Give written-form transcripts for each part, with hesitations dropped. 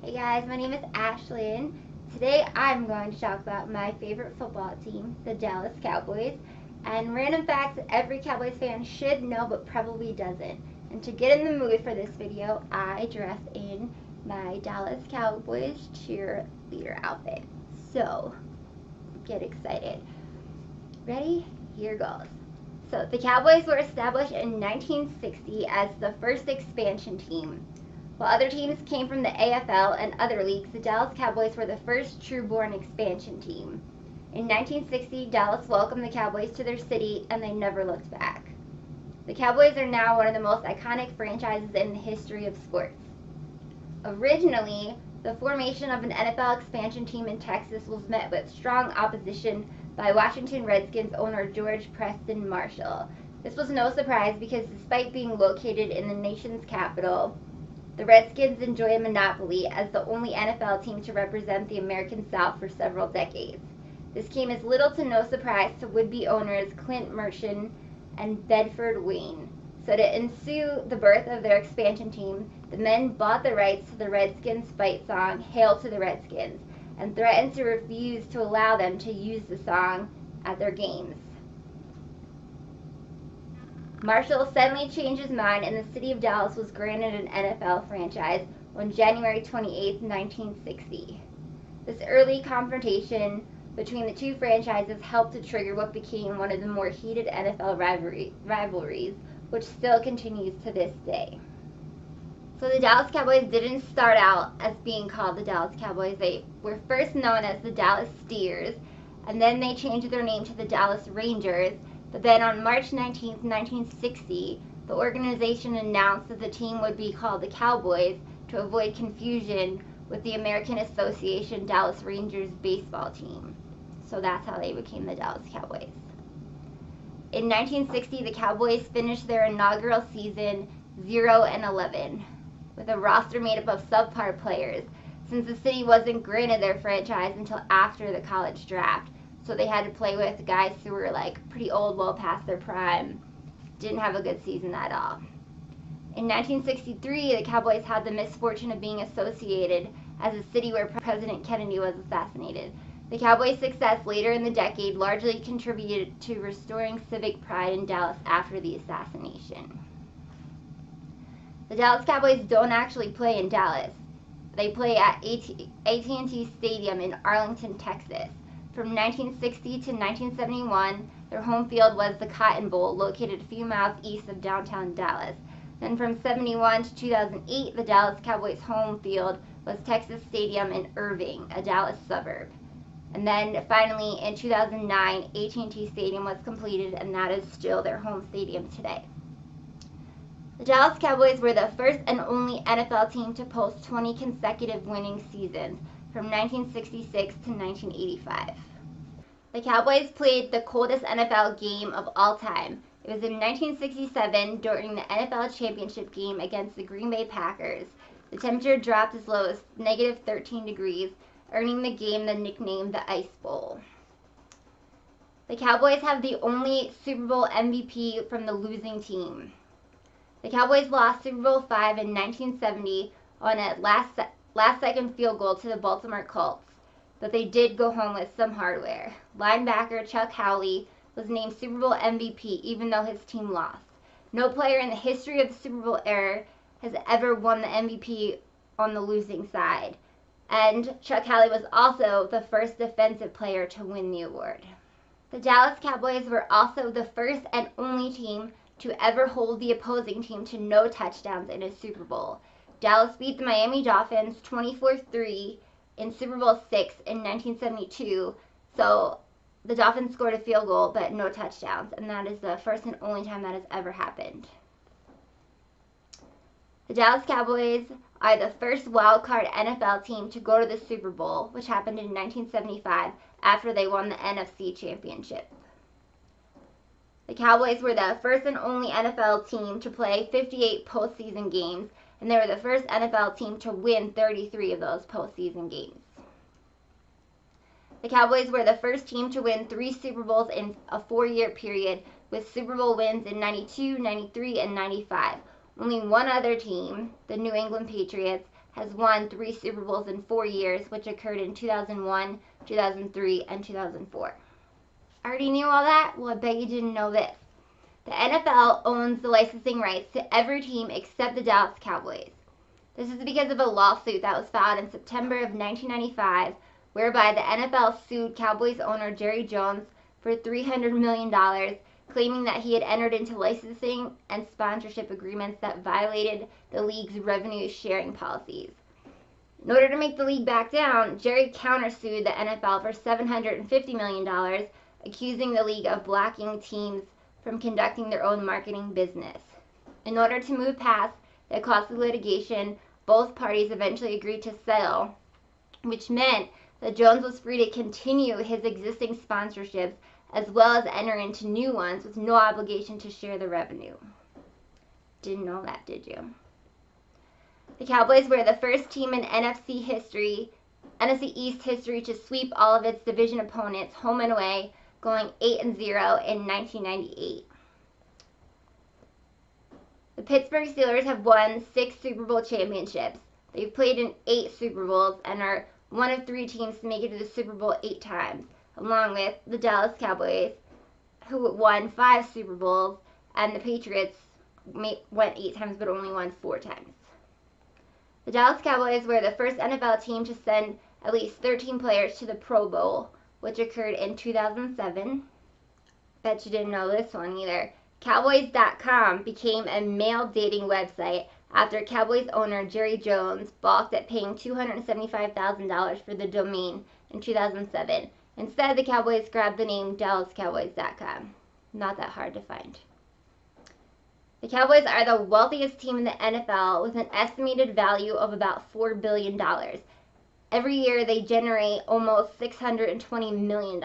Hey guys, my name is Ashlyn. Today I'm going to talk about my favorite football team, the Dallas Cowboys, and random facts that every Cowboys fan should know but probably doesn't. And to get in the mood for this video, I dressed in my Dallas Cowboys cheerleader outfit. So, get excited. Ready? Here goes. So, the Cowboys were established in 1960 as the first expansion team. While other teams came from the AFL and other leagues, the Dallas Cowboys were the first true-born expansion team. In 1960, Dallas welcomed the Cowboys to their city, and they never looked back. The Cowboys are now one of the most iconic franchises in the history of sports. Originally, the formation of an NFL expansion team in Texas was met with strong opposition by Washington Redskins owner George Preston Marshall. This was no surprise because despite being located in the nation's capital, the Redskins enjoy a monopoly as the only NFL team to represent the American South for several decades. This came as little to no surprise to would-be owners Clint Mershon and Bedford Wayne. So to ensue the birth of their expansion team, the men bought the rights to the Redskins fight song, Hail to the Redskins, and threatened to refuse to allow them to use the song at their games. Marshall suddenly changed his mind, and the city of Dallas was granted an NFL franchise on January 28, 1960. This early confrontation between the two franchises helped to trigger what became one of the more heated NFL rivalries, which still continues to this day. So the Dallas Cowboys didn't start out as being called the Dallas Cowboys. They were first known as the Dallas Steers, and then they changed their name to the Dallas Rangers. But then on March 19, 1960, the organization announced that the team would be called the Cowboys to avoid confusion with the American Association Dallas Rangers baseball team. So that's how they became the Dallas Cowboys. In 1960, the Cowboys finished their inaugural season 0-11 with a roster made up of subpar players, since the city wasn't granted their franchise until after the college draft. So they had to play with guys who were like pretty old, well past their prime. Didn't have a good season at all. In 1963, the Cowboys had the misfortune of being associated as a city where President Kennedy was assassinated. The Cowboys' success later in the decade largely contributed to restoring civic pride in Dallas after the assassination. The Dallas Cowboys don't actually play in Dallas. They play at AT&T Stadium in Arlington, Texas. From 1960 to 1971, their home field was the Cotton Bowl, located a few miles east of downtown Dallas. Then from 71 to 2008, the Dallas Cowboys' home field was Texas Stadium in Irving, a Dallas suburb. And then finally in 2009, AT&T Stadium was completed, and that is still their home stadium today. The Dallas Cowboys were the first and only NFL team to post 20 consecutive winning seasons, from 1966 to 1985. The Cowboys played the coldest NFL game of all time. It was in 1967 during the NFL championship game against the Green Bay Packers. The temperature dropped as low as negative 13 degrees, earning the game the nickname the Ice Bowl. The Cowboys have the only Super Bowl MVP from the losing team. The Cowboys lost Super Bowl V in 1970 on a last-second field goal to the Baltimore Colts, but they did go home with some hardware. Linebacker Chuck Howley was named Super Bowl MVP even though his team lost. No player in the history of the Super Bowl era has ever won the MVP on the losing side, and Chuck Howley was also the first defensive player to win the award. The Dallas Cowboys were also the first and only team to ever hold the opposing team to no touchdowns in a Super Bowl. Dallas beat the Miami Dolphins 24-3 in Super Bowl VI in 1972, so the Dolphins scored a field goal but no touchdowns, and that is the first and only time that has ever happened. The Dallas Cowboys are the first wild-card NFL team to go to the Super Bowl, which happened in 1975 after they won the NFC Championship. The Cowboys were the first and only NFL team to play 58 postseason games, and they were the first NFL team to win 33 of those postseason games. The Cowboys were the first team to win 3 Super Bowls in a 4-year period, with Super Bowl wins in 92, 93, and 95. Only one other team, the New England Patriots, has won 3 Super Bowls in 4 years, which occurred in 2001, 2003, and 2004. Already knew all that? Well, I bet you didn't know this. The NFL owns the licensing rights to every team except the Dallas Cowboys. This is because of a lawsuit that was filed in September of 1995, whereby the NFL sued Cowboys owner Jerry Jones for $300 million, claiming that he had entered into licensing and sponsorship agreements that violated the league's revenue sharing policies. In order to make the league back down, Jerry countersued the NFL for $750 million, accusing the league of blocking teams from conducting their own marketing business. In order to move past the costly litigation, both parties eventually agreed to settle, which meant that Jones was free to continue his existing sponsorships as well as enter into new ones with no obligation to share the revenue. Didn't know that, did you? The Cowboys were the first team in NFC East history to sweep all of its division opponents home and away, going 8-0 in 1998. The Pittsburgh Steelers have won 6 Super Bowl championships. They've played in 8 Super Bowls and are one of 3 teams to make it to the Super Bowl 8 times, along with the Dallas Cowboys, who won 5 Super Bowls, and the Patriots went 8 times but only won 4 times. The Dallas Cowboys were the first NFL team to send at least 13 players to the Pro Bowl, which occurred in 2007. Bet you didn't know this one either. Cowboys.com became a male dating website after Cowboys owner Jerry Jones balked at paying $275,000 for the domain in 2007. Instead, the Cowboys grabbed the name DallasCowboys.com. Not that hard to find. The Cowboys are the wealthiest team in the NFL with an estimated value of about $4 billion. Every year they generate almost $620 million.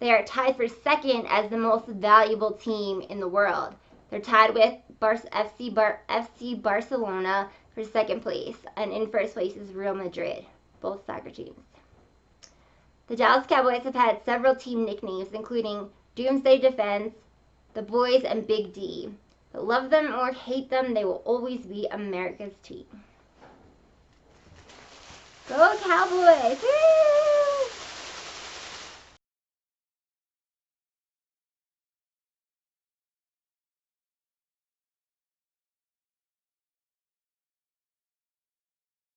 They are tied for second as the most valuable team in the world. They're tied with FC Barcelona for second place, and in first place is Real Madrid, both soccer teams. The Dallas Cowboys have had several team nicknames, including Doomsday Defense, the Boys, and Big D. But love them or hate them, they will always be America's team. Go Cowboys! Woo!